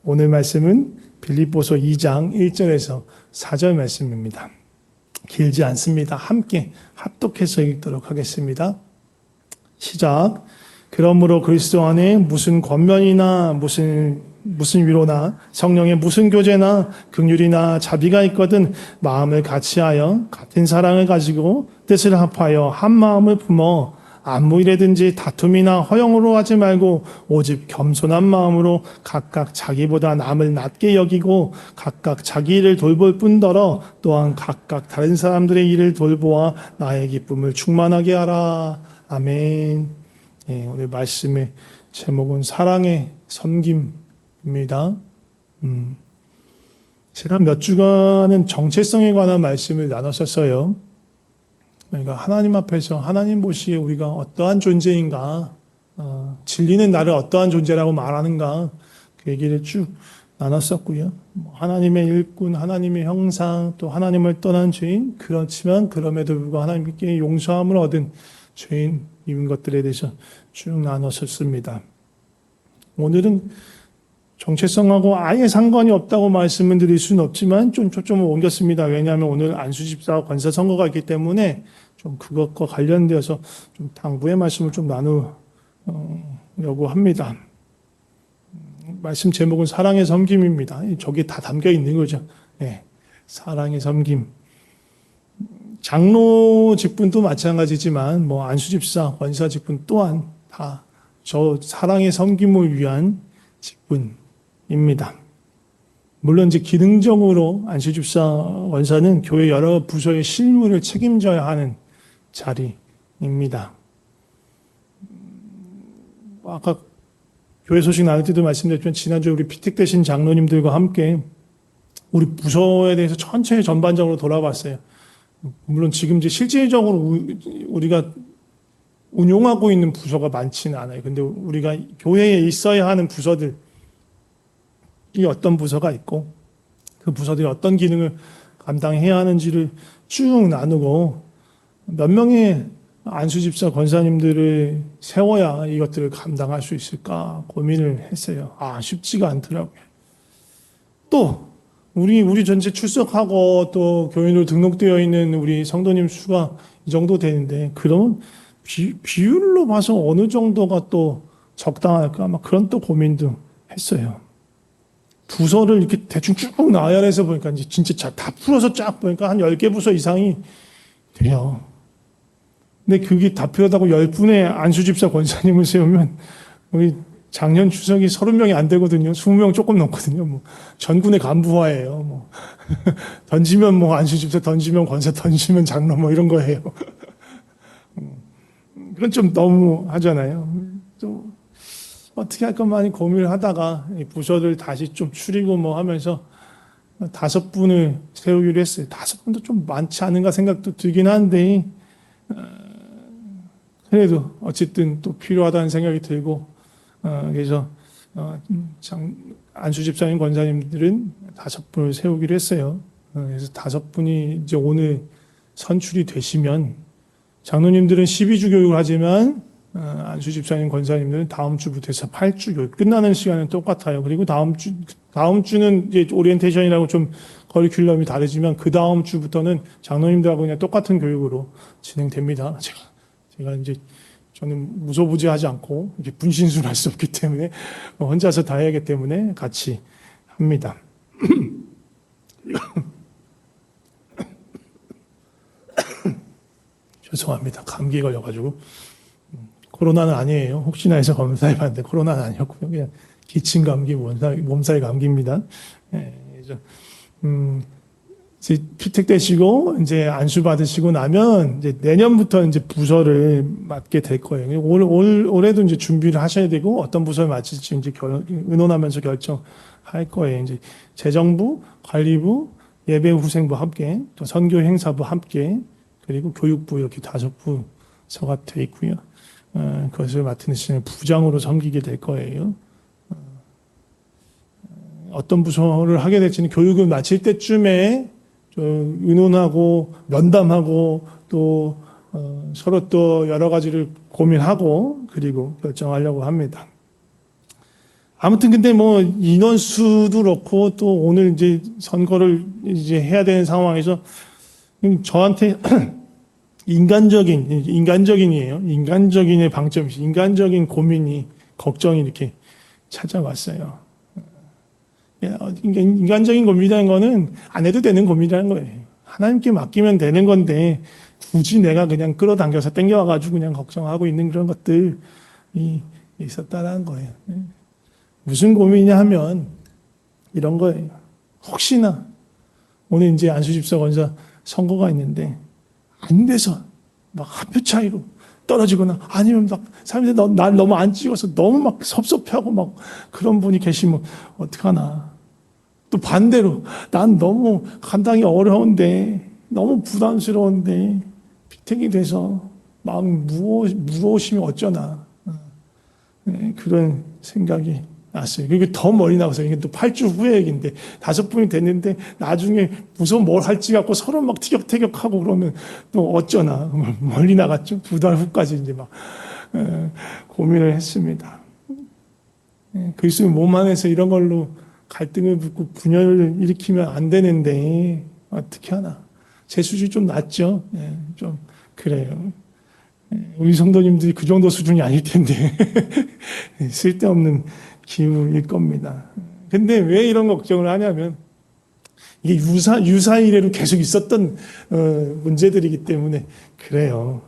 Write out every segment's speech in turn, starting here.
오늘 말씀은 빌립보서 2장 1절에서 4절 말씀입니다. 길지 않습니다. 함께 합독해서 읽도록 하겠습니다. 시작. 그러므로 그리스도 안에 무슨 권면이나 무슨 위로나 성령의 무슨 교제나 긍휼이나 자비가 있거든 마음을 같이하여 같은 사랑을 가지고 뜻을 합하여 한 마음을 품어 아무 일에든지 다툼이나 허영으로 하지 말고 오직 겸손한 마음으로 각각 자기보다 남을 낮게 여기고 각각 자기 일을 돌볼 뿐더러 또한 각각 다른 사람들의 일을 돌보아 나의 기쁨을 충만하게 하라. 아멘. 오늘 말씀의 제목은 사랑의 섬김입니다. 제가 몇 주간은 정체성에 관한 말씀을 나눴었어요. 그러니까 하나님 앞에서 하나님 보시기에 우리가 어떠한 존재인가, 진리는 나를 어떠한 존재라고 말하는가, 그 얘기를 쭉 나눴었고요. 하나님의 일꾼, 하나님의 형상, 또 하나님을 떠난 죄인, 그렇지만 그럼에도 불구하고 하나님께 용서함을 얻은 죄인, 이런 것들에 대해서 쭉 나눴었습니다. 오늘은 정체성하고 아예 상관이 없다고 말씀을 드릴 수는 없지만 좀 초점을 옮겼습니다. 왜냐하면 오늘 안수집사 권사 선거가 있기 때문에 좀 그것과 관련되어서 좀 당부의 말씀을 좀 나누려고 합니다. 말씀 제목은 사랑의 섬김입니다. 저게 다 담겨 있는 거죠. 네, 사랑의 섬김. 장로 직분도 마찬가지지만 뭐 안수집사, 권사 직분 또한 다 저 사랑의 섬김을 위한 직분입니다. 물론 이제 기능적으로 안수집사, 권사는 교회 여러 부서의 실무를 책임져야 하는 자리입니다. 아까 교회 소식 나눌 때도 말씀드렸지만 지난주에 우리 피택되신 장로님들과 함께 우리 부서에 대해서 전체 전반적으로 돌아봤어요. 물론 지금 이제 실질적으로 우리가 운용하고 있는 부서가 많지는 않아요. 근데 우리가 교회에 있어야 하는 부서들이 어떤 부서가 있고 그 부서들이 어떤 기능을 감당해야 하는지를 쭉 나누고 몇 명의 안수집사 권사님들을 세워야 이것들을 감당할 수 있을까 고민을 했어요. 쉽지가 않더라고요. 또 우리 전체 출석하고 또 교인으로 등록되어 있는 우리 성도님 수가 이 정도 되는데 그러면 비율로 봐서 어느 정도가 또 적당할까 막 그런 또 고민도 했어요. 부서를 이렇게 대충 쭉 나열해서 보니까 이제 진짜 다 풀어서 쫙 보니까 한 10개 부서 이상이 돼요. 근데 그게 다 필요하다고 10분의 안수집사 권사님을 세우면 우리 작년 추석이 30명이 안 되거든요. 20명 조금 넘거든요. 뭐 전군의 간부화예요. 뭐 던지면 뭐 안수집사, 던지면 권사, 던지면 장로 뭐 이런 거예요. 그건 좀 너무 하잖아요. 또 어떻게 할까 많이 고민을 하다가 부서를 다시 좀 추리고 뭐 하면서 5분을 세우기로 했어요. 5분도 좀 많지 않은가 생각도 들긴 한데 그래도 어쨌든 또 필요하다는 생각이 들고 그래서 안수집사님 권사님들은 5분을 세우기로 했어요. 그래서 5분이 이제 오늘 선출이 되시면 장로님들은 12주 교육을 하지만 안수집사님 권사님들은 다음 주부터 해서 8주 교육 끝나는 시간은 똑같아요. 그리고 다음 주는 이제 오리엔테이션이라고 좀 커리큘럼이 다르지만 그 다음 주부터는 장로님들하고 그냥 똑같은 교육으로 진행됩니다. 제가 이제 저는 무소부지하지 않고 이렇게 분신술을 할 수 없기 때문에 혼자서 다 해야 하기 때문에 같이 합니다. 죄송합니다. 감기에 걸려가지고. 코로나는 아니에요. 혹시나 해서 검사해봤는데 코로나는 아니었고요. 그냥 기침 감기, 몸살 감기입니다. 그래서 이제 피택되시고 이제 안수 받으시고 나면 이제 내년부터 이제 부서를 맡게 될 거예요. 올해도 이제 준비를 하셔야 되고 어떤 부서를 맡을지 이제 의논하면서 결정할 거예요. 이제 재정부, 관리부, 예배 후생부 함께, 또 선교 행사부 함께, 그리고 교육부 이렇게 5부서가 돼 있고요. 그것을 맡은 시는 부장으로 섬기게 될 거예요. 어떤 부서를 하게 될지는 교육을 마칠 때쯤에 좀 의논하고 면담하고 또 서로 또 여러 가지를 고민하고 그리고 결정하려고 합니다. 아무튼 근데 뭐 인원수도 그렇고 또 오늘 이제 선거를 이제 해야 되는 상황에서 저한테 인간적인이에요. 인간적인의 방점이 인간적인 고민이 걱정이 이렇게 찾아왔어요. 인간적인 고민이라는 거는 안 해도 되는 고민이라는 거예요. 하나님께 맡기면 되는 건데 굳이 내가 그냥 끌어당겨서 땡겨와가지고 그냥 걱정하고 있는 그런 것들이 있었다는 거예요. 무슨 고민이냐 하면 이런 거예요. 혹시나 오늘 이제 안수집사 권사 선거가 있는데 안 돼서 막 한 표 차이로 떨어지거나 아니면 막 사람들이 날 너무 안 찍어서 너무 막 섭섭해하고 막 그런 분이 계시면 어떡하나. 또 반대로 난 너무 감당이 어려운데 너무 부담스러운데 피택이 돼서 마음이 무거우시면 어쩌나. 그런 생각이 났어요. 그리고 더 멀리 나가서 이게 또 8주 후의 얘기인데 5분이 됐는데 나중에 무슨 뭘 할지 갖고 서로 막 티격태격하고 그러면 또 어쩌나. 멀리 나갔죠. 2달 후까지 이제 막 고민을 했습니다. 그리스도의 몸 안에서 이런 걸로 갈등을 붓고 분열을 일으키면 안 되는데 어떻게 하나. 제 수준이 좀 낮죠. 좀 그래요. 우리 성도님들이 그 정도 수준이 아닐 텐데 쓸데없는 기우일 겁니다. 근데 왜 이런 걱정을 하냐면 이게 유사 이래로 계속 있었던 문제들이기 때문에 그래요.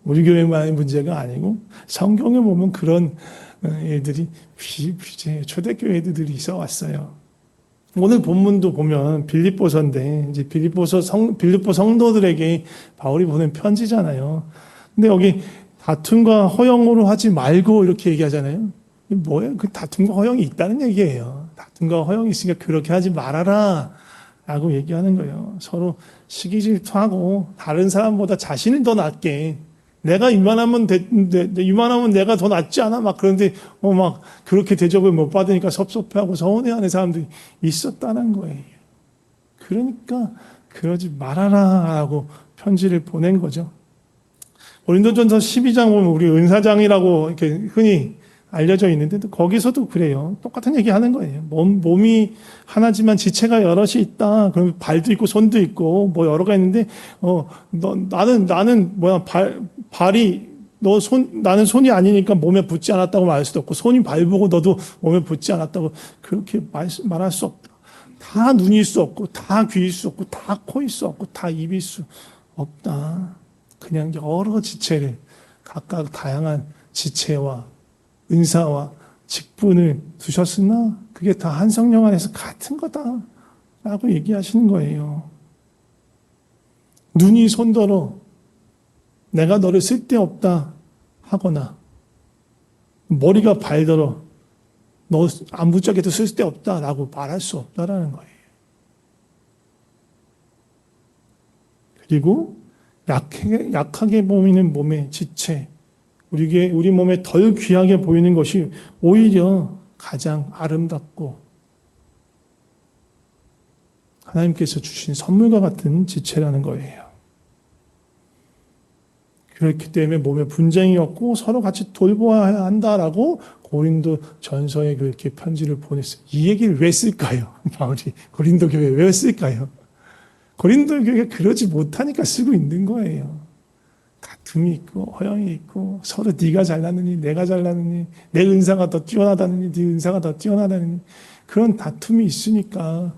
우리 교회만의 문제가 아니고 성경에 보면 그런 일들이 초대교회들이 있어 왔어요. 오늘 본문도 보면 빌립보서인데 이제 빌립보 성도들에게 바울이 보낸 편지잖아요. 근데 여기 다툼과 허영으로 하지 말고 이렇게 얘기하잖아요. 이게 뭐예요? 그 다툼과 허영이 있다는 얘기예요. 다툼과 허영이 있으니까 그렇게 하지 말아라 라고 얘기하는 거예요. 서로 시기 질투하고 다른 사람보다 자신을 더 낫게 내가 이만하면 내가 더 낫지 않아? 막 그런데 막 그렇게 대접을 못 받으니까 섭섭해하고 서운해하는 사람들이 있었다는 거예요. 그러니까 그러지 말아라라고 편지를 보낸 거죠. 고린도전서 12장 보면 우리 은사장이라고 이렇게 흔히 알려져 있는데 거기서도 그래요. 똑같은 얘기 하는 거예요. 몸이 하나지만 지체가 여럿이 있다. 그럼 발도 있고 손도 있고 뭐 여러가 있는데 나는 발이 나는 손이 아니니까 몸에 붙지 않았다고 말할 수도 없고 손이 발보고 너도 몸에 붙지 않았다고 그렇게 말할 수 없다. 다 눈일 수 없고 다 귀일 수 없고 다 코일 수 없고 다 입일 수 없다. 그냥 여러 지체를 각각 다양한 지체와 은사와 직분을 두셨으나 그게 다 한 성령 안에서 같은 거다라고 얘기하시는 거예요. 눈이 손더러 내가 너를 쓸데없다 하거나 머리가 발더러 너 아무짝에도 쓸데없다라고 말할 수 없다라는 거예요. 그리고 약하게 보이는 몸의 지체, 우리 몸에 덜 귀하게 보이는 것이 오히려 가장 아름답고 하나님께서 주신 선물과 같은 지체라는 거예요. 그렇기 때문에 몸에 분쟁이 없고 서로 같이 돌보아야 한다라고 고린도 전서에 그렇게 편지를 보냈어요. 이 얘기를 왜 쓸까요? 바울이 고린도 교회에 왜 쓸까요? 고린도 교회가 그러지 못하니까 쓰고 있는 거예요. 다툼이 있고 허영이 있고 서로 네가 잘나느니 내가 잘나느니 내 은사가 더 뛰어나다느니 네 은사가 더 뛰어나다느니 그런 다툼이 있으니까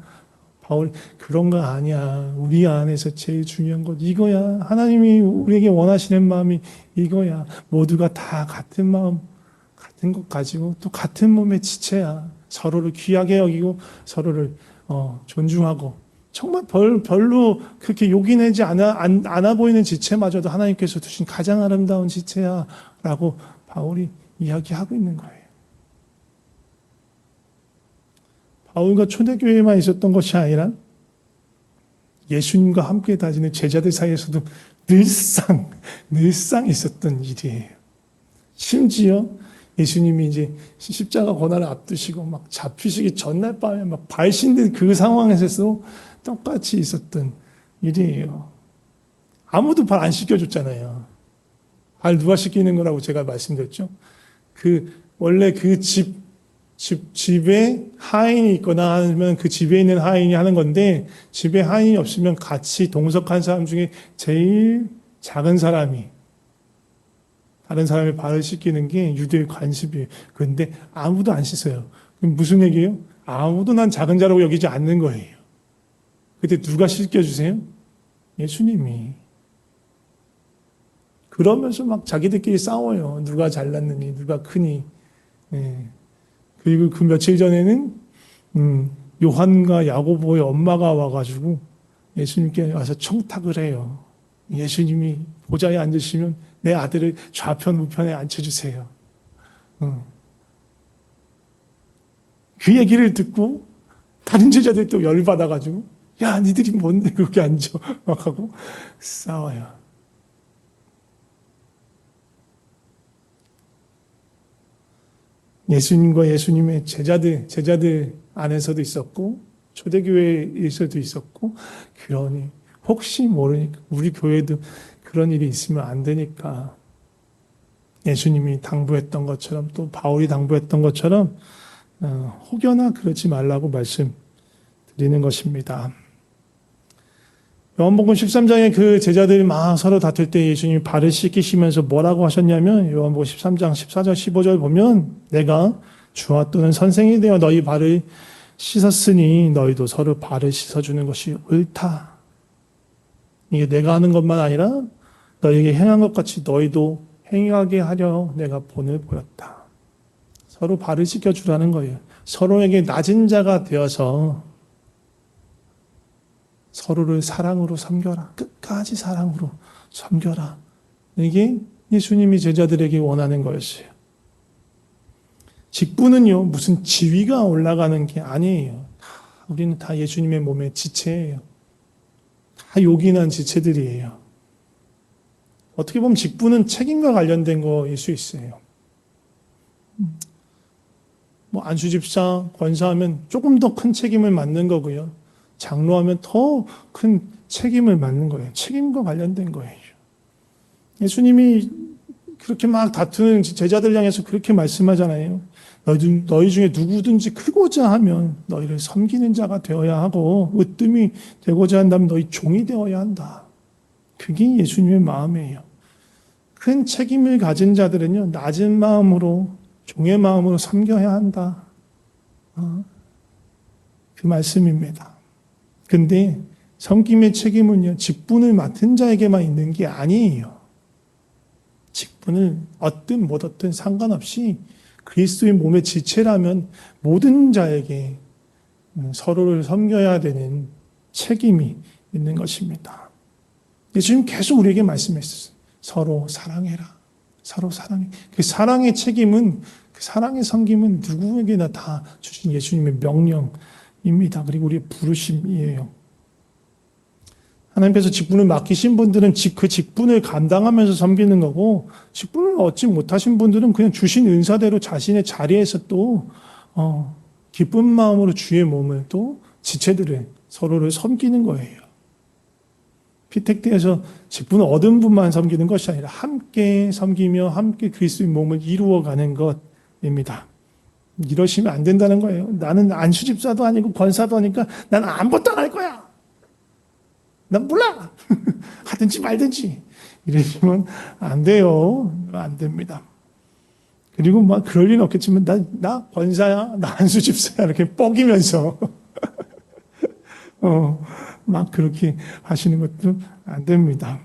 바울 그런 거 아니야. 우리 안에서 제일 중요한 것 이거야. 하나님이 우리에게 원하시는 마음이 이거야. 모두가 다 같은 마음 같은 것 가지고 또 같은 몸의 지체야. 서로를 귀하게 여기고 서로를 존중하고 정말 별로 그렇게 요긴하지 않아 보이는 지체마저도 하나님께서 두신 가장 아름다운 지체야 라고 바울이 이야기하고 있는 거예요. 바울과 초대교회에만 있었던 것이 아니라 예수님과 함께 다니는 제자들 사이에서도 늘상 있었던 일이에요. 심지어 예수님이 이제 십자가 고난을 앞두시고 막 잡히시기 전날 밤에 막 발신된 그 상황에서도 똑같이 있었던 일이에요. 아무도 발 안 씻겨줬잖아요. 발 누가 씻기는 거라고 제가 말씀드렸죠. 원래 그 집 집에 하인이 있거나 하면 그 집에 있는 하인이 하는 건데, 집에 하인이 없으면 같이 동석한 사람 중에 제일 작은 사람이 다른 사람의 발을 씻기는 게 유대의 관습이에요. 그런데 아무도 안 씻어요. 그럼 무슨 얘기예요? 아무도 난 작은 자라고 여기지 않는 거예요. 그때 누가 씻겨주세요? 예수님이. 그러면서 막 자기들끼리 싸워요. 누가 잘났느니, 누가 크니. 예. 그리고 그 며칠 전에는 요한과 야고보의 엄마가 와가지고 예수님께 와서 청탁을 해요. 예수님이 보좌에 앉으시면 내 아들을 좌편 우편에 앉혀주세요. 그 얘기를 듣고 다른 제자들이 또 열받아가지고 야 니들이 뭔데 그렇게 앉아 막 하고 싸워요. 예수님과 예수님의 제자들 안에서도 있었고 초대교회에서도 있었고, 그러니 혹시 모르니까 우리 교회도 그런 일이 있으면 안 되니까 예수님이 당부했던 것처럼 또 바울이 당부했던 것처럼 혹여나 그러지 말라고 말씀드리는 것입니다. 요한복음 13장에 그 제자들이 막 서로 다툴 때 예수님이 발을 씻기시면서 뭐라고 하셨냐면, 요한복음 13장 14절 15절 보면 내가 주와 또는 선생이 되어 너희 발을 씻었으니 너희도 서로 발을 씻어주는 것이 옳다. 이게 내가 하는 것만 아니라 너희에게 행한 것 같이 너희도 행하게 하려 내가 본을 보였다. 서로 발을 씻겨주라는 거예요. 서로에게 낮은 자가 되어서 서로를 사랑으로 섬겨라. 끝까지 사랑으로 섬겨라. 이게 예수님이 제자들에게 원하는 거였어요. 직분은요, 무슨 지위가 올라가는 게 아니에요. 우리는 다 예수님의 몸의 지체예요. 다 요긴한 지체들이에요. 어떻게 보면 직분은 책임과 관련된 거일 수 있어요. 뭐 안수집사, 권사하면 조금 더 큰 책임을 맡는 거고요. 장로하면 더 큰 책임을 맡는 거예요. 책임과 관련된 거예요. 예수님이 그렇게 막 다투는 제자들 향해서 그렇게 말씀하잖아요. 너희 중에 누구든지 크고자 하면 너희를 섬기는 자가 되어야 하고, 으뜸이 되고자 한다면 너희 종이 되어야 한다. 그게 예수님의 마음이에요. 큰 책임을 가진 자들은요, 낮은 마음으로, 종의 마음으로 섬겨야 한다. 그 말씀입니다. 근데 섬김의 책임은요, 직분을 맡은 자에게만 있는 게 아니에요. 직분을 얻든 못 얻든 상관없이 그리스도의 몸의 지체라면 모든 자에게 서로를 섬겨야 되는 책임이 있는 것입니다. 예수님 계속 우리에게 말씀했어요. 서로 사랑해라. 서로 사랑해. 그 사랑의 책임은, 그 사랑의 섬김은 누구에게나 다 주신 예수님의 명령입니다. 그리고 우리의 부르심이에요. 하나님께서 직분을 맡기신 분들은 그 직분을 감당하면서 섬기는 거고, 직분을 얻지 못하신 분들은 그냥 주신 은사대로 자신의 자리에서 또 기쁜 마음으로 주의 몸을 또 지체들을 서로를 섬기는 거예요. 피택대에서 직분을 얻은 분만 섬기는 것이 아니라 함께 섬기며 함께 그리스도의 몸을 이루어가는 것입니다. 이러시면 안 된다는 거예요. 나는 안수집사도 아니고 권사도 아니니까 난 아무것도 안 할 거야. 난 몰라. 하든지 말든지. 이러시면 안 돼요. 안 됩니다. 그리고 막 그럴 리는 없겠지만 나 권사야, 나 안수집사야 이렇게 뻐기면서 막 그렇게 하시는 것도 안 됩니다.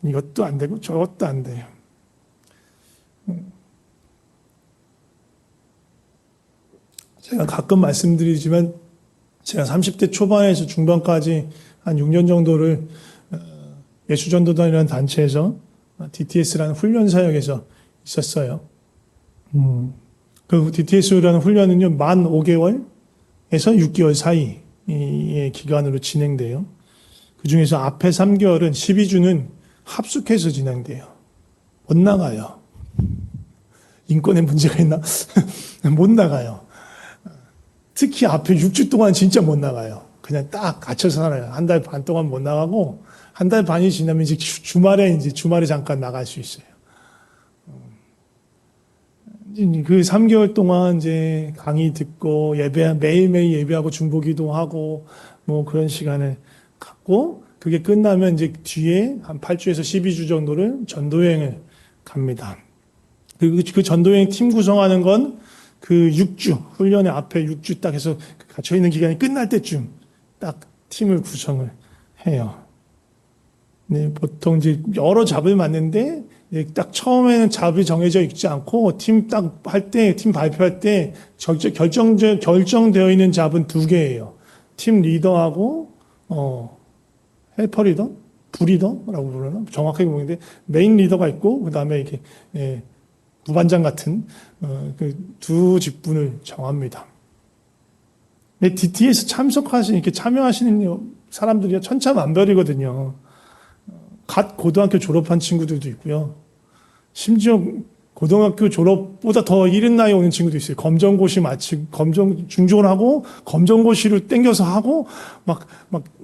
이것도 안 되고 저것도 안 돼요. 제가 가끔 말씀드리지만 제가 30대 초반에서 중반까지 한 6년 정도를 예수전도단이라는 단체에서 DTS라는 훈련 사역에서 있었어요. 그 DTS라는 훈련은요, 만 5개월에서 6개월 사이의 기간으로 진행돼요. 그 중에서 앞에 3개월은 12주는 합숙해서 진행돼요. 못 나가요. 인권에 문제가 있나? 못 나가요. 특히 앞에 6주 동안 진짜 못 나가요. 그냥 딱 갇혀서 살아요. 한 달 반 동안 못 나가고, 한 달 반이 지나면 이제 주말에 잠깐 나갈 수 있어요. 그 3개월 동안 이제 강의 듣고 매일매일 예배하고 중보기도 하고 뭐 그런 시간을 갖고 그게 끝나면 이제 뒤에 한 8주에서 12주 정도를 전도여행을 갑니다. 그리고 그 전도여행 팀 구성하는 건 그 6주, 훈련의 앞에 6주 딱 해서 갇혀있는 기간이 끝날 때쯤 딱 팀을 구성을 해요. 네, 보통 이제 여러 잡을 맞는데 딱 처음에는 잡이 정해져 있지 않고 팀 딱 할 때, 팀 발표할 때 결정되어 있는 잡은 2개예요. 팀 리더하고 헬퍼 리더, 부리더라고 부르나 정확하게 모르겠는데 메인 리더가 있고 그 다음에 이렇게 부반장 같은 그 2 직분을 정합니다. DT에서 이렇게 참여하시는 사람들이 천차만별이거든요. 갓 고등학교 졸업한 친구들도 있고요. 심지어 고등학교 졸업보다 더 이른 나이에 오는 친구도 있어요. 검정고시 마치고, 중졸 하고, 검정고시를 땡겨서 하고, 만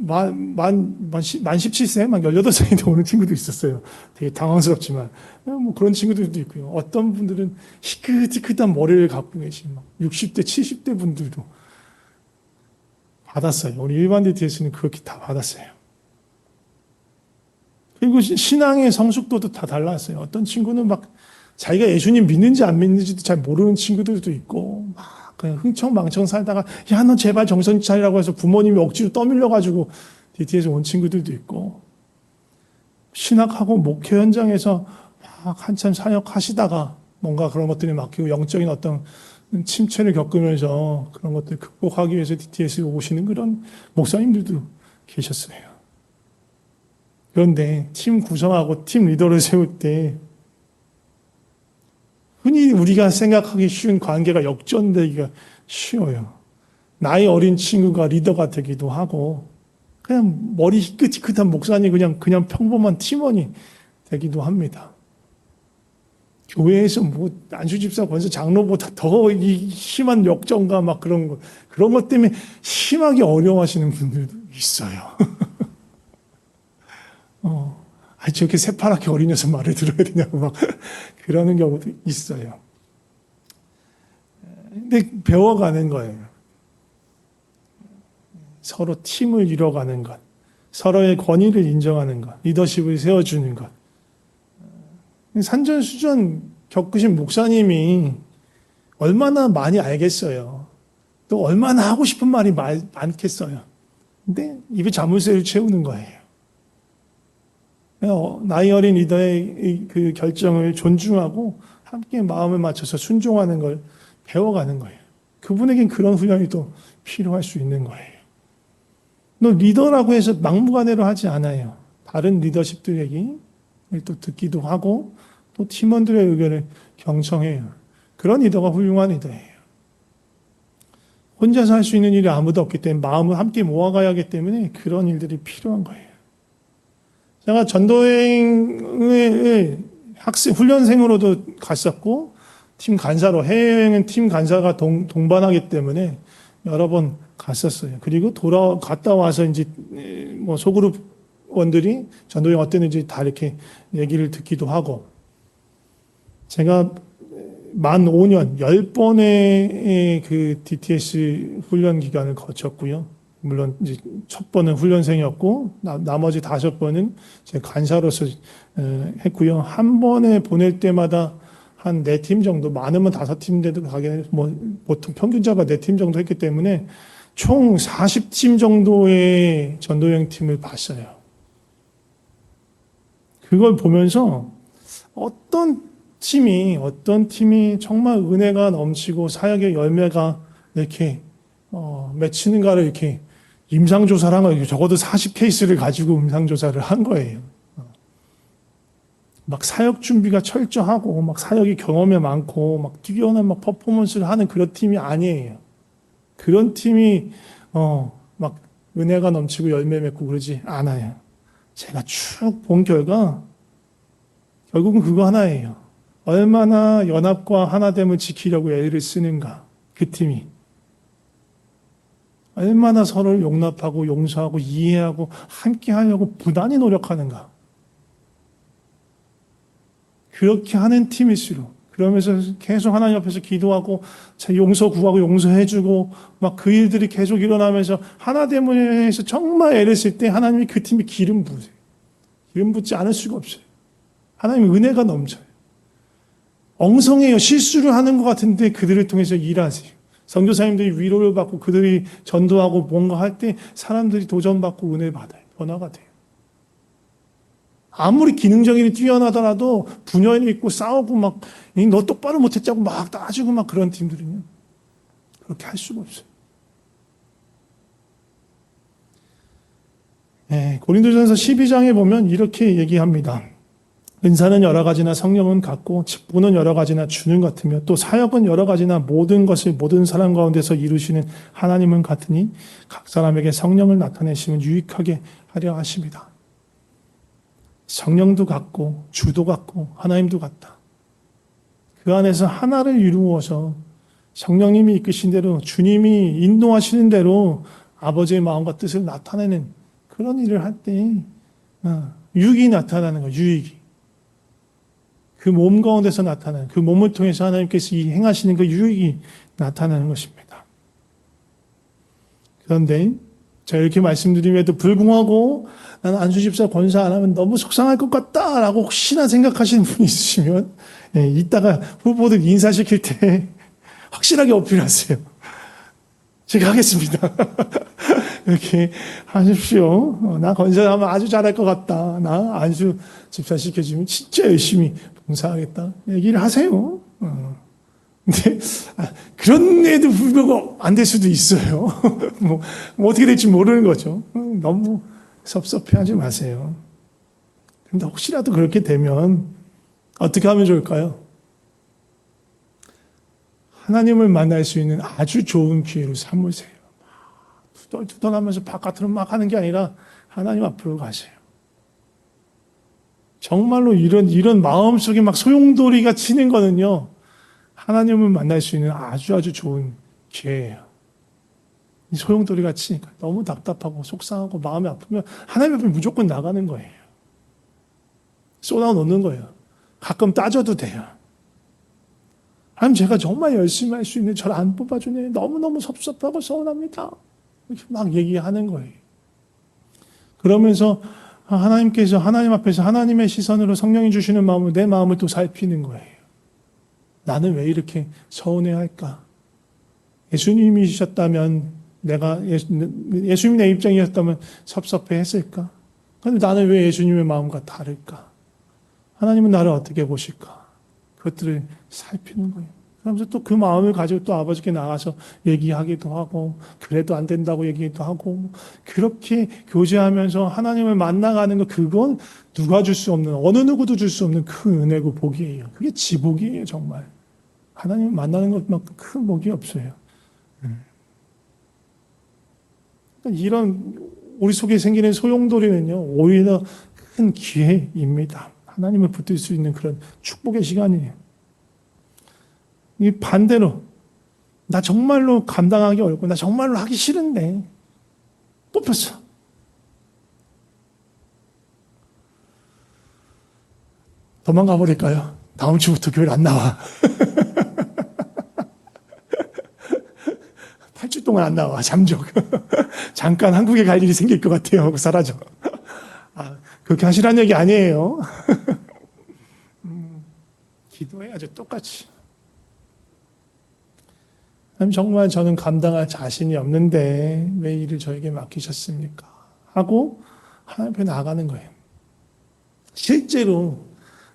17세, 막 18세인데 오는 친구도 있었어요. 되게 당황스럽지만. 뭐 그런 친구들도 있고요. 어떤 분들은 희끗희끗한 머리를 갖고 계신, 막 60대, 70대 분들도 받았어요. 우리 일반 DTS는 그렇게 다 받았어요. 그리고 신앙의 성숙도도 다 달랐어요. 어떤 친구는 막 자기가 예수님 믿는지 안 믿는지도 잘 모르는 친구들도 있고, 막 그냥 흥청망청 살다가, 야, 너 제발 정신 차리라고 해서 부모님이 억지로 떠밀려가지고 DT에서 온 친구들도 있고, 신학하고 목회 현장에서 막 한참 사역하시다가 뭔가 그런 것들이 막히고 영적인 어떤 침체를 겪으면서 그런 것들 극복하기 위해서 DTS에 오시는 그런 목사님들도 계셨어요. 그런데 팀 구성하고 팀 리더를 세울 때 흔히 우리가 생각하기 쉬운 관계가 역전되기가 쉬워요. 나이 어린 친구가 리더가 되기도 하고 그냥 머리 희끗희끗한 목사님 그냥 평범한 팀원이 되기도 합니다. 교회에서 뭐 안수집사 권사 장로보다 더 심한 역전과 막 그런 것 때문에 심하게 어려워하시는 분들도 있어요. 저렇게 새파랗게 어린 녀석 말을 들어야 되냐고 막 그러는 경우도 있어요. 근데 배워가는 거예요. 서로 팀을 이뤄가는 것, 서로의 권위를 인정하는 것, 리더십을 세워주는 것. 산전수전 겪으신 목사님이 얼마나 많이 알겠어요. 또 얼마나 하고 싶은 말이 많겠어요. 근데 입에 자물쇠를 채우는 거예요. 나이 어린 리더의 그 결정을 존중하고 함께 마음을 맞춰서 순종하는 걸 배워가는 거예요. 그분에겐 그런 훈련이 또 필요할 수 있는 거예요. 너 리더라고 해서 막무가내로 하지 않아요. 다른 리더십들 얘기 또 듣기도 하고 또 팀원들의 의견을 경청해요. 그런 리더가 훌륭한 리더예요. 혼자서 할 수 있는 일이 아무도 없기 때문에 마음을 함께 모아가야 하기 때문에 그런 일들이 필요한 거예요. 제가 전도여행을 훈련생으로도 갔었고, 팀 간사로, 해외여행은 팀 간사가 동반하기 때문에 여러 번 갔었어요. 그리고 갔다 와서 이제 뭐 소그룹원들이 전도여행 어땠는지 다 이렇게 얘기를 듣기도 하고, 제가 만 5년, 10번의 그 DTS 훈련 기간을 거쳤고요. 물론 이제 첫 번은 훈련생이었고 나머지 5번은 제 간사로서 했고요. 한 번에 보낼 때마다 한 4팀 정도, 많으면 5팀인데도 가게 뭐 보통 평균자가 4팀 정도 했기 때문에 총 40팀 정도의 전도여행 팀을 봤어요. 그걸 보면서 어떤 팀이 정말 은혜가 넘치고 사역의 열매가 이렇게 맺히는가를 이렇게 임상조사를 한 거예요. 적어도 40케이스를 가지고 임상조사를 한 거예요. 막 사역 준비가 철저하고, 막 사역의 경험이 많고, 막 뛰어난 막 퍼포먼스를 하는 그런 팀이 아니에요. 그런 팀이, 막 은혜가 넘치고 열매 맺고 그러지 않아요. 제가 쭉 본 결과, 결국은 그거 하나예요. 얼마나 연합과 하나됨을 지키려고 애를 쓰는가, 그 팀이. 얼마나 서로를 용납하고 용서하고 이해하고 함께 하려고 부단히 노력하는가. 그렇게 하는 팀일수록, 그러면서 계속 하나님 앞에서 기도하고 용서 구하고 용서해주고 막 그 일들이 계속 일어나면서 하나 때문에서 정말 애를 쓸 때 하나님이 그 팀에 기름 부으세요. 기름 붓지 않을 수가 없어요. 하나님의 은혜가 넘쳐요. 엉성해요. 실수를 하는 것 같은데 그들을 통해서 일하세요. 선교사님들이 위로를 받고 그들이 전도하고 뭔가 할 때 사람들이 도전받고 은혜 받아요. 변화가 돼요. 아무리 기능적인 일이 뛰어나더라도 분열이 있고 싸우고 막 너 똑바로 못했자고 막 따지고 막 그런 팀들은요. 그렇게 할 수가 없어요. 네, 고린도전서 12장에 보면 이렇게 얘기합니다. 은사는 여러 가지나 성령은 같고 직분은 여러 가지나 주는 같으며 또 사역은 여러 가지나 모든 것을 모든 사람 가운데서 이루시는 하나님은 같으니 각 사람에게 성령을 나타내시면 유익하게 하려 하십니다. 성령도 같고 주도 같고 하나님도 같다. 그 안에서 하나를 이루어서 성령님이 이끄신 대로 주님이 인도하시는 대로 아버지의 마음과 뜻을 나타내는 그런 일을 할 때 유익이 나타나는 거예요. 유익이. 그 몸 가운데서 나타나는 그 몸을 통해서 하나님께서 이 행하시는 그 유익이 나타나는 것입니다. 그런데 제가 이렇게 말씀드림에도 불구하고 나는 안수 집사 권사 안 하면 너무 속상할 것 같다라고 혹시나 생각하시는 분이 있으시면 이따가 후보들 인사시킬 때 확실하게 어필하세요. 제가 하겠습니다. 이렇게 하십시오. 나 권사하면 아주 잘할 것 같다. 나 안수 집사 시켜주면 진짜 열심히 봉사하겠다. 얘기를 하세요. 근데 그런 애도 불구하고 안 될 수도 있어요. 뭐 어떻게 될지 모르는 거죠. 너무 섭섭해하지 마세요. 근데 혹시라도 그렇게 되면 어떻게 하면 좋을까요? 하나님을 만날 수 있는 아주 좋은 기회로 삼으세요. 투덜투덜하면서 바깥으로 막 하는 게 아니라 하나님 앞으로 가세요. 정말로 이런 마음속에 막 소용돌이가 치는 거는요, 하나님을 만날 수 있는 아주 좋은 기회예요. 이 소용돌이가 치니까 너무 답답하고 속상하고 마음이 아프면 하나님 앞에 무조건 나가는 거예요. 쏟아놓는 거예요. 가끔 따져도 돼요. 하나님, 제가 정말 열심히 할 수 있는데 저를 안 뽑아주네. 너무너무 섭섭하고 서운합니다. 이렇게 막 얘기하는 거예요. 그러면서 하나님께서 하나님 앞에서 하나님의 시선으로 성령이 주시는 마음으로 내 마음을 또 살피는 거예요. 나는 왜 이렇게 서운해할까? 예수님이셨다면 예수님이 내 입장이었다면 섭섭해했을까? 그런데 나는 왜 예수님의 마음과 다를까? 하나님은 나를 어떻게 보실까? 그것들을 살피는 거예요. 그러면서 또 그 마음을 가지고 또 아버지께 나가서 얘기하기도 하고, 그래도 안 된다고 얘기도 하고, 그렇게 교제하면서 하나님을 만나가는 것, 그건 누가 줄 수 없는, 어느 누구도 줄 수 없는 큰 은혜고 복이에요. 그게 지복이에요, 정말. 하나님을 만나는 것만큼 큰 복이 없어요. 이런 우리 속에 생기는 소용돌이는요, 오히려 큰 기회입니다. 하나님을 붙들 수 있는 그런 축복의 시간이에요. 이 반대로 나 정말로 감당하기 어렵고 나 정말로 하기 싫은데 뽑혔어. 도망가 버릴까요? 다음 주부터 교회를 안 나와. 8주 동안 안 나와. 잠적. 잠깐 한국에 갈 일이 생길 것 같아요 하고 사라져. 그렇게 하시라는 얘기 아니에요. 기도해야죠. 똑같이. 정말 저는 감당할 자신이 없는데 왜 일을 저에게 맡기셨습니까? 하고 하나님 앞에 나아가는 거예요. 실제로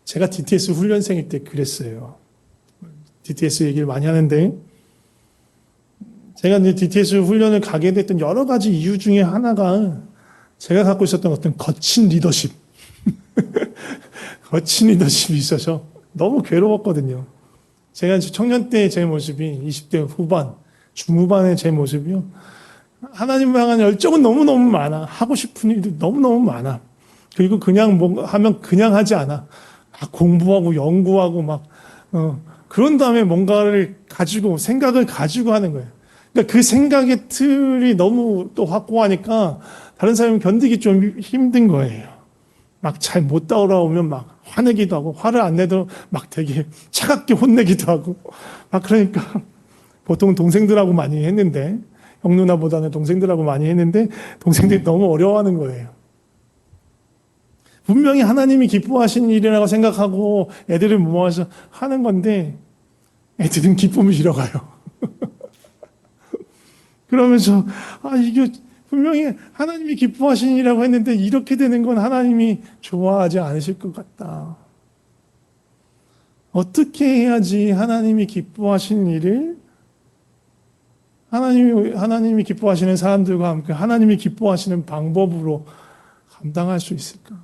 제가 DTS 훈련생일 때 그랬어요. DTS 얘기를 많이 하는데 제가 이제 DTS 훈련을 가게 됐던 여러 가지 이유 중에 하나가 제가 갖고 있었던 어떤 거친 리더십. 거친 리더십이 있어서 너무 괴로웠거든요. 제가 청년 때 제 모습이 20대 후반, 중후반의 제 모습이요. 하나님을 향한 열정은 너무너무 많아. 하고 싶은 일도 너무너무 많아. 그리고 그냥 뭐 하면 그냥 하지 않아. 막 공부하고 연구하고 막, 그런 다음에 뭔가를 가지고, 생각을 가지고 하는 거예요. 그러니까 그 생각의 틀이 너무 또 확고하니까 다른 사람이 견디기 좀 힘든 거예요. 막 잘 못 따라오면 막 화내기도 하고, 화를 안 내도 막 되게 차갑게 혼내기도 하고, 막 그러니까 보통 동생들하고 많이 했는데, 형 누나보다는 동생들하고 많이 했는데, 동생들이 너무 어려워하는 거예요. 분명히 하나님이 기뻐하신 일이라고 생각하고 애들을 모아서 하는 건데, 애들은 기쁨을 잃어가요. 그러면서, 이게 분명히 하나님이 기뻐하신 일이라고 했는데, 이렇게 되는 건 하나님이 좋아하지 않으실 것 같다. 어떻게 해야지 하나님이 기뻐하신 일을 하나님이 기뻐하시는 사람들과 함께 하나님이 기뻐하시는 방법으로 감당할 수 있을까?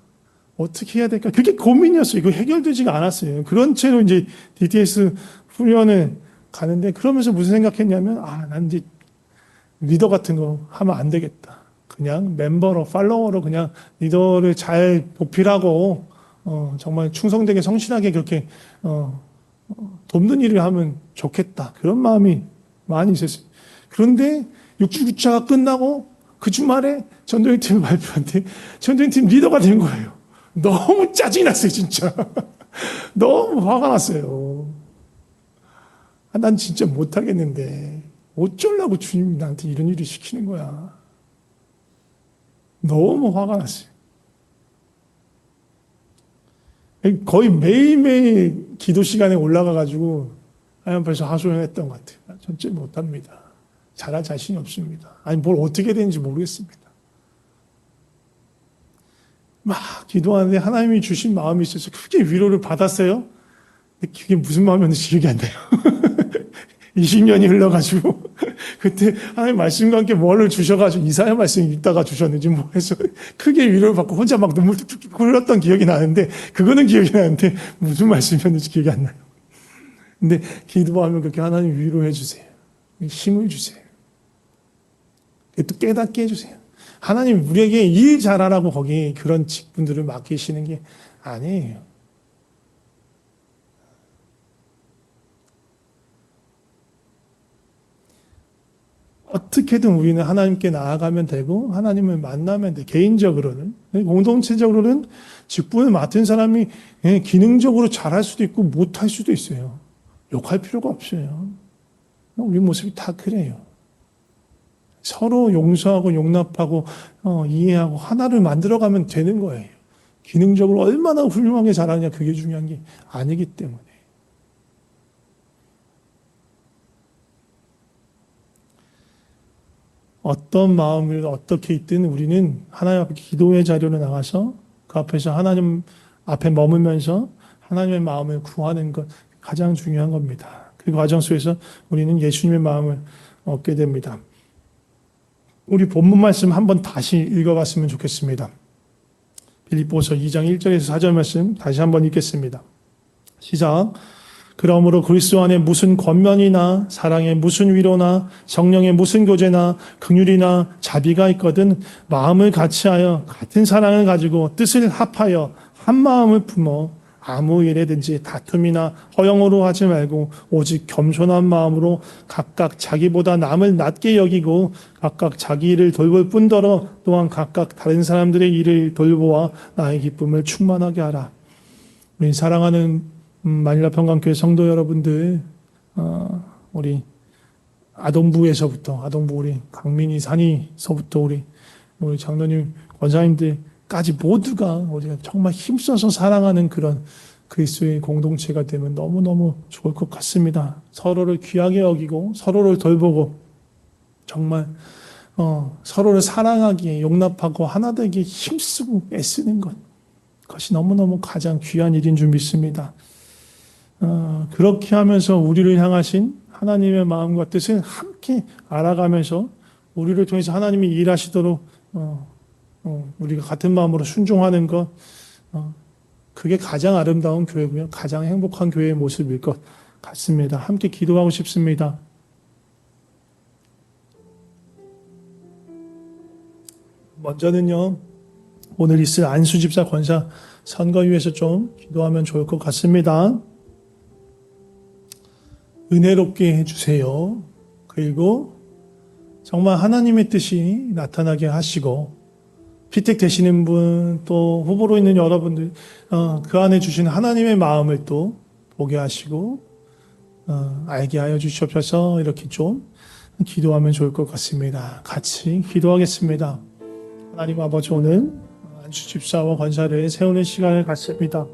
어떻게 해야 될까? 그게 고민이었어요. 이거 해결되지가 않았어요. 그런 채로 이제 DTS 훈련을 가는데 그러면서 무슨 생각했냐면 난 이제 리더 같은 거 하면 안 되겠다. 그냥 멤버로 팔로워로 그냥 리더를 잘 보필하고 정말 충성되게 성실하게 그렇게 돕는 일을 하면 좋겠다. 그런 마음이 많이 있었어요. 그런데 6주차가 끝나고 그 주말에 전도연팀을 발표한데 전도연팀 리더가 된 거예요. 너무 짜증이 났어요, 진짜. 너무 화가 났어요. 난 진짜 못하겠는데 어쩌려고 주님이 나한테 이런 일을 시키는 거야. 너무 화가 났어요. 거의 매일매일 기도 시간에 올라가가지고 하나님 앞에서 하소연했던 것 같아요. 전체 못합니다. 잘할 자신이 없습니다. 뭘 어떻게 되는지 모르겠습니다. 막 기도하는데 하나님이 주신 마음이 있어서 크게 위로를 받았어요. 근데 그게 무슨 마음이었는지 기억이 안 나요. 20년이 흘러가지고 그때 하나님 말씀과 함께 뭐를 주셔가지고 이사야 말씀 읽다가 주셨는지 뭐 해서 크게 위로를 받고 혼자 막 눈물 뚝뚝 흘렸던 기억이 나는데 그거는 기억이 나는데 무슨 말씀이었는지 기억이 안 나요. 근데 기도하면 그렇게 하나님 위로해 주세요. 힘을 주세요. 또 깨닫게 해주세요. 하나님 우리에게 일 잘하라고 거기 그런 직분들을 맡기시는 게 아니에요. 어떻게든 우리는 하나님께 나아가면 되고 하나님을 만나면 돼. 개인적으로는. 공동체적으로는 직분을 맡은 사람이 기능적으로 잘할 수도 있고 못할 수도 있어요. 욕할 필요가 없어요. 우리 모습이 다 그래요. 서로 용서하고 용납하고 이해하고 하나를 만들어가면 되는 거예요. 기능적으로 얼마나 훌륭하게 잘하느냐 그게 중요한 게 아니기 때문에. 어떤 마음을 어떻게 있든 우리는 하나님 앞에 기도의 자리로 나가서 그 앞에서 하나님 앞에 머물면서 하나님의 마음을 구하는 것 가장 중요한 겁니다. 그 과정 속에서 우리는 예수님의 마음을 얻게 됩니다. 우리 본문 말씀 한번 다시 읽어봤으면 좋겠습니다. 빌립보서 2장 1절에서 4절 말씀 다시 한번 읽겠습니다. 시작. 그러므로 그리스도 안에 무슨 권면이나 사랑의 무슨 위로나 성령의 무슨 교제나 긍휼이나 자비가 있거든 마음을 같이하여 같은 사랑을 가지고 뜻을 합하여 한 마음을 품어 아무 일에든지 다툼이나 허영으로 하지 말고 오직 겸손한 마음으로 각각 자기보다 남을 낮게 여기고 각각 자기 일을 돌볼 뿐더러 또한 각각 다른 사람들의 일을 돌보아 나의 기쁨을 충만하게 하라. 우리 사랑하는 마닐라 평강교회 성도 여러분들, 우리 아동부에서부터 아동부 우리 강민희 산이서부터 우리 장로님 권사님들까지 모두가 우리가 정말 힘써서 사랑하는 그런 그리스도의 공동체가 되면 너무너무 좋을 것 같습니다. 서로를 귀하게 여기고 서로를 돌보고 정말 서로를 사랑하기에 용납하고 하나 되기에 힘쓰고 애쓰는 것 그것이 너무너무 가장 귀한 일인 줄 믿습니다. 그렇게 하면서 우리를 향하신 하나님의 마음과 뜻을 함께 알아가면서 우리를 통해서 하나님이 일하시도록 우리가 같은 마음으로 순종하는 것 그게 가장 아름다운 교회고요. 가장 행복한 교회의 모습일 것 같습니다. 함께 기도하고 싶습니다. 먼저는요. 오늘 있을 안수집사 권사 선거 위해서 좀 기도하면 좋을 것 같습니다. 은혜롭게 해주세요. 그리고 정말 하나님의 뜻이 나타나게 하시고 피택 되시는 분, 또 후보로 있는 여러분들, 그 안에 주신 하나님의 마음을 또 보게 하시고, 알게 하여 주시옵소서. 이렇게 좀 기도하면 좋을 것 같습니다. 같이 기도하겠습니다. 하나님 아버지, 오늘 안수 집사와 권사를 세우는 시간을 갖습니다.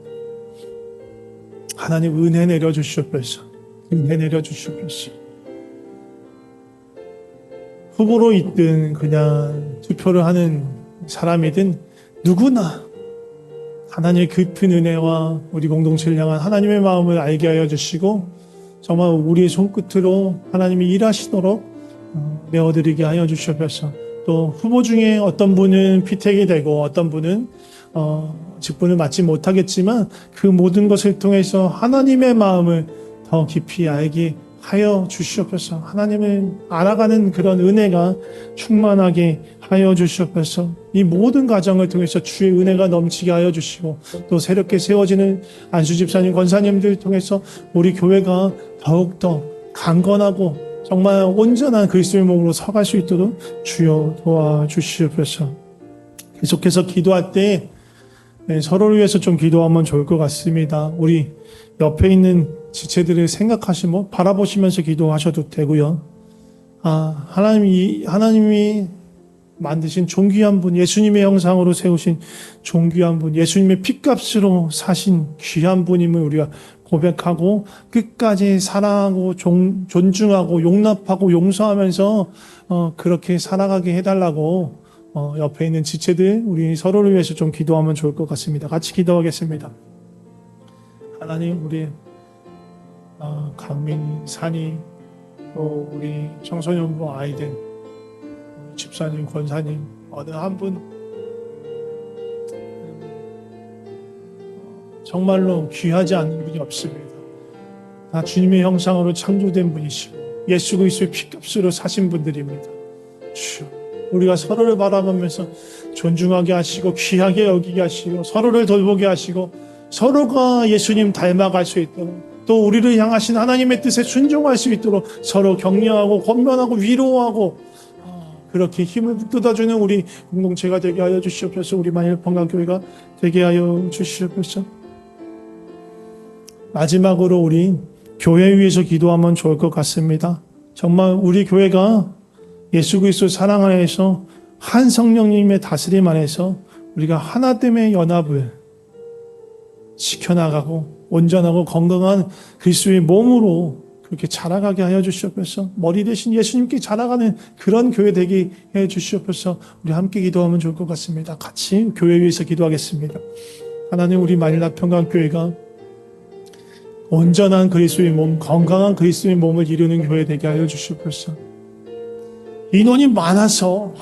하나님 은혜 내려 주시옵소서. 은혜 내려 주시옵소서. 후보로 있든 그냥 투표를 하는 사람이든 누구나 하나님의 깊은 은혜와 우리 공동체를 향한 하나님의 마음을 알게 하여 주시고 정말 우리의 손끝으로 하나님이 일하시도록 내어드리게 하여 주시옵소서. 또 후보 중에 어떤 분은 피택이 되고 어떤 분은 직분을 맡지 못하겠지만 그 모든 것을 통해서 하나님의 마음을 더 깊이 알게 하여 주시옵소서. 하나님을 알아가는 그런 은혜가 충만하게 하여 주시옵소서. 이 모든 과정을 통해서 주의 은혜가 넘치게 하여 주시고 또 새롭게 세워지는 안수 집사님, 권사님들 통해서 우리 교회가 더욱더 강건하고 정말 온전한 그리스도의 몸으로 서갈 수 있도록 주여 도와주시옵소서. 계속해서 기도할 때 서로를 위해서 좀 기도하면 좋을 것 같습니다. 우리 옆에 있는 지체들을 생각하시고 바라보시면서 기도하셔도 되고요. 하나님이 만드신 존귀한 분, 예수님의 형상으로 세우신 존귀한 분, 예수님의 핏값으로 사신 귀한 분임을 우리가 고백하고 끝까지 사랑하고 존중하고 용납하고 용서하면서 그렇게 살아가게 해달라고 옆에 있는 지체들 우리 서로를 위해서 좀 기도하면 좋을 것 같습니다. 같이 기도하겠습니다. 하나님, 우리 강민이, 산이, 또 우리 청소년부 아이들, 집사님, 권사님, 어느 한 분 정말로 귀하지 않은 분이 없습니다. 다 주님의 형상으로 창조된 분이시고 예수 그리스도의 피값으로 사신 분들입니다. 주여, 우리가 서로를 바라보면서 존중하게 하시고 귀하게 여기게 하시고 서로를 돌보게 하시고 서로가 예수님 닮아갈 수 있도록 또 우리를 향하신 하나님의 뜻에 순종할 수 있도록 서로 격려하고 권면하고 위로하고 그렇게 힘을 북돋아주는 우리 공동체가 되게 하여 주시옵소서. 우리 만일평강교회가 되게 하여 주시옵소서. 마지막으로 우리 교회 위해서 기도하면 좋을 것 같습니다. 정말 우리 교회가 예수 그리스도 사랑 안에서 한 성령님의 다스림 안에서 우리가 하나됨의 연합을 지켜나가고 온전하고 건강한 그리스도의 몸으로 그렇게 자라가게 하여 주시옵소서. 머리 대신 예수님께 자라가는 그런 교회 되게 해 주시옵소서. 우리 함께 기도하면 좋을 것 같습니다. 같이 교회 위해서 기도하겠습니다. 하나님, 우리 만일나 평강교회가 온전한 그리스도의 몸, 건강한 그리스도의 몸을 이루는 교회 되게 하여 주시옵소서. 인원이 많아서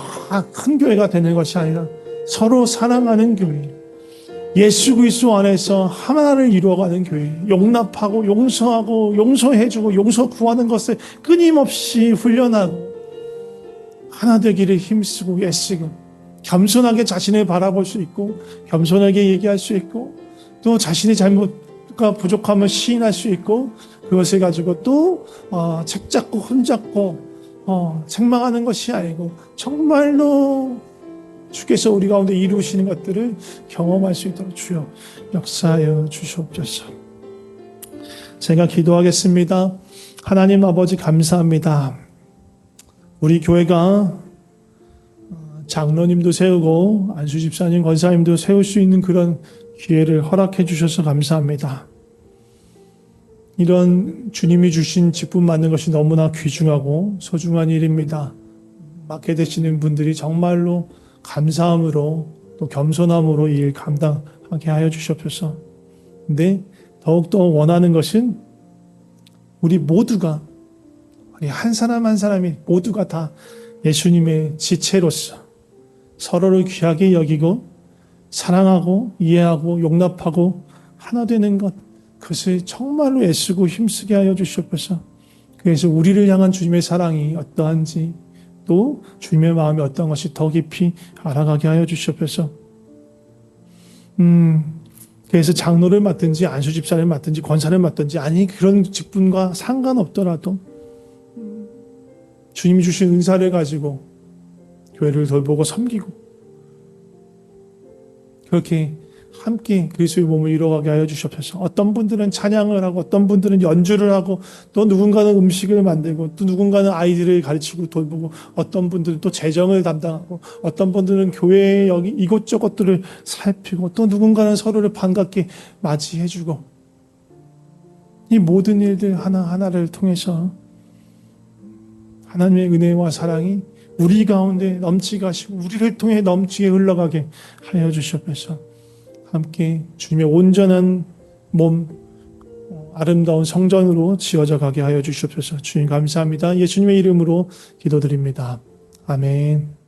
큰 교회가 되는 것이 아니라 서로 사랑하는 교회, 예수 그리스도 안에서 하나를 이루어가는 교회, 용납하고 용서하고 용서해주고 용서 구하는 것을 끊임없이 훈련하고 하나 되기를 힘쓰고 애쓰고 겸손하게 자신을 바라볼 수 있고 겸손하게 얘기할 수 있고 또 자신의 잘못과 부족함을 시인할 수 있고 그것을 가지고 또 책잡고 흠잡고 책망하는 것이 아니고 정말로 주께서 우리 가운데 이루시는 것들을 경험할 수 있도록 주여 역사하여 주시옵소서. 제가 기도하겠습니다. 하나님 아버지, 감사합니다. 우리 교회가 장로님도 세우고 안수집사님, 권사님도 세울 수 있는 그런 기회를 허락해 주셔서 감사합니다. 이런 주님이 주신 직분 맡는 것이 너무나 귀중하고 소중한 일입니다. 맡게 되시는 분들이 정말로 감사함으로 또 겸손함으로 이 일 감당하게 하여 주시옵소서. 근데 더욱더 원하는 것은 우리 모두가, 우리 한 사람 한 사람이 모두가 다 예수님의 지체로서 서로를 귀하게 여기고 사랑하고 이해하고 용납하고 하나 되는 것, 그것을 정말로 애쓰고 힘쓰게 하여 주시옵소서. 그래서 우리를 향한 주님의 사랑이 어떠한지 또 주님의 마음이 어떤 것이 더 깊이 알아가게 하여 주시옵소서. 그래서 장로를 맡든지 안수집사를 맡든지 권사를 맡든지 아니 그런 직분과 상관없더라도 주님이 주신 은사를 가지고 교회를 돌보고 섬기고 그렇게 함께 그리스도의 몸을 이루어가게 하여 주시옵소서. 어떤 분들은 찬양을 하고 어떤 분들은 연주를 하고 또 누군가는 음식을 만들고 또 누군가는 아이들을 가르치고 돌보고 어떤 분들은 또 재정을 담당하고 어떤 분들은 교회의 여기 이곳저곳들을 살피고 또 누군가는 서로를 반갑게 맞이해주고 이 모든 일들 하나하나를 통해서 하나님의 은혜와 사랑이 우리 가운데 넘치게 하시고 우리를 통해 넘치게 흘러가게 하여 주시옵소서. 함께 주님의 온전한 몸 아름다운 성전으로 지어져 가게 하여 주시옵소서. 주님 감사합니다. 예수님의 이름으로 기도드립니다. 아멘.